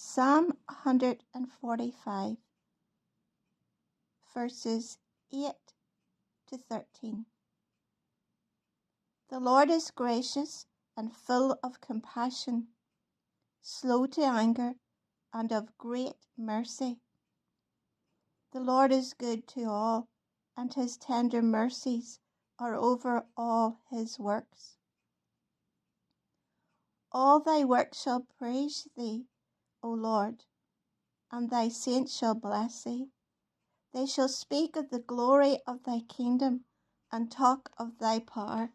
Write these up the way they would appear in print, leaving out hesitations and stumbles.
Psalm 145, verses 8 to 13. The Lord is gracious and full of compassion, slow to anger, and of great mercy. The Lord is good to all, and his tender mercies are over all his works. All thy works shall praise thee, O Lord, and thy saints shall bless thee. They shall speak of the glory of thy kingdom and talk of thy power,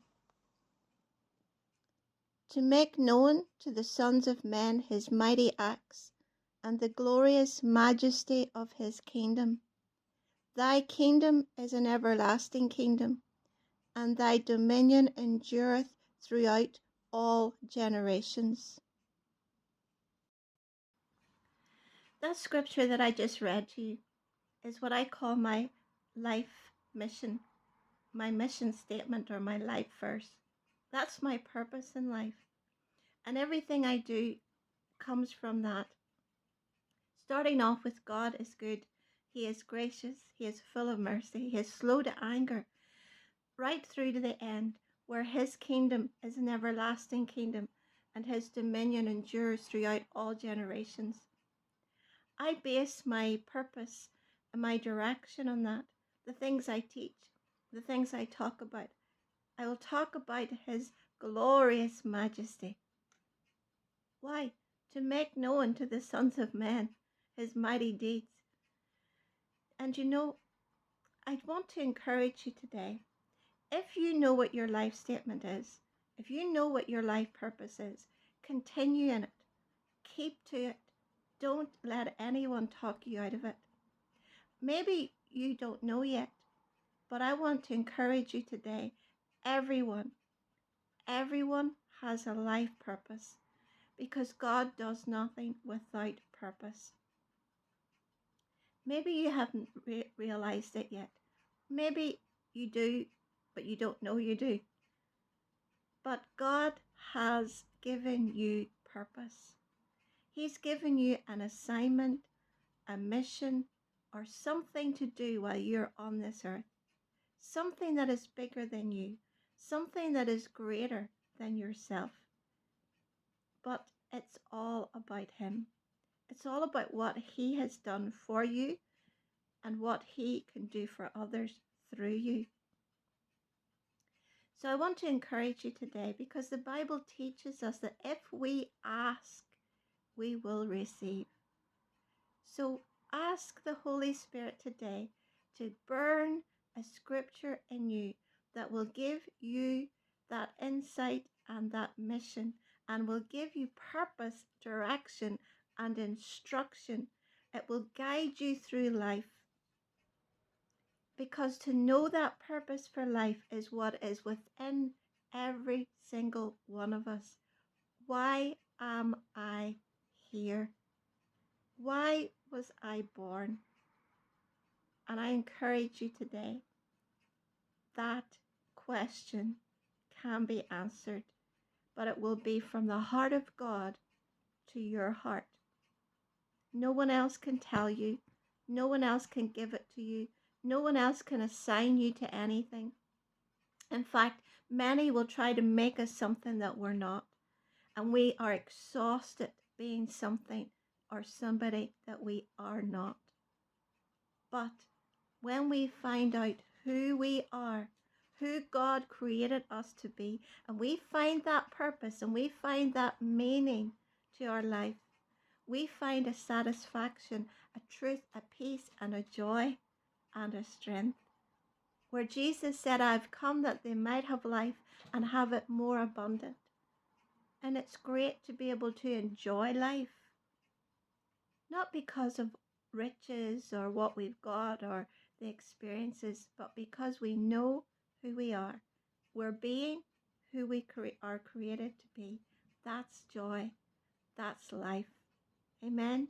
to make known to the sons of men his mighty acts and the glorious majesty of his kingdom. Thy kingdom is an everlasting kingdom, and thy dominion endureth throughout all generations. That scripture that I just read to you is what I call my life mission, my mission statement, or my life verse. That's my purpose in life. And everything I do comes from that. Starting off with God is good. He is gracious. He is full of mercy. He is slow to anger. Right through to the end, where his kingdom is an everlasting kingdom and his dominion endures throughout all generations. I base my purpose and my direction on that. The things I teach, the things I talk about. I will talk about his glorious majesty. Why? To make known to the sons of men his mighty deeds. And you know, I want to encourage you today. If you know what your life statement is, if you know what your life purpose is, continue in it. Keep to it. Don't let anyone talk you out of it. Maybe you don't know yet, but I want to encourage you today. Everyone has a life purpose, because God does nothing without purpose. Maybe you haven't realized it yet. Maybe you do, but you don't know you do. But God has given you purpose. He's given you an assignment, a mission, or something to do while you're on this earth. Something that is bigger than you. Something that is greater than yourself. But it's all about him. It's all about what he has done for you and what he can do for others through you. So I want to encourage you today, because the Bible teaches us that if we ask, we will receive. So ask the Holy Spirit today to burn a scripture in you that will give you that insight and that mission, and will give you purpose, direction, and instruction. It will guide you through life. Because to know that purpose for life is what is within every single one of us. Why am I here? Why was I born? And I encourage you today, that question can be answered, but it will be from the heart of God to your heart. No one else can tell you. No one else can give it to you. No one else can assign you to anything. In fact, many will try to make us something that we're not. And we are exhausted being something or somebody that we are not. But when we find out who we are, who God created us to be, and we find that purpose and we find that meaning to our life, we find a satisfaction, a truth, a peace, and a joy, and a strength. Where Jesus said, I've come that they might have life and have it more abundant. And it's great to be able to enjoy life. Not because of riches or what we've got or the experiences, but because we know who we are. We're being who we are created to be. That's joy. That's life. Amen.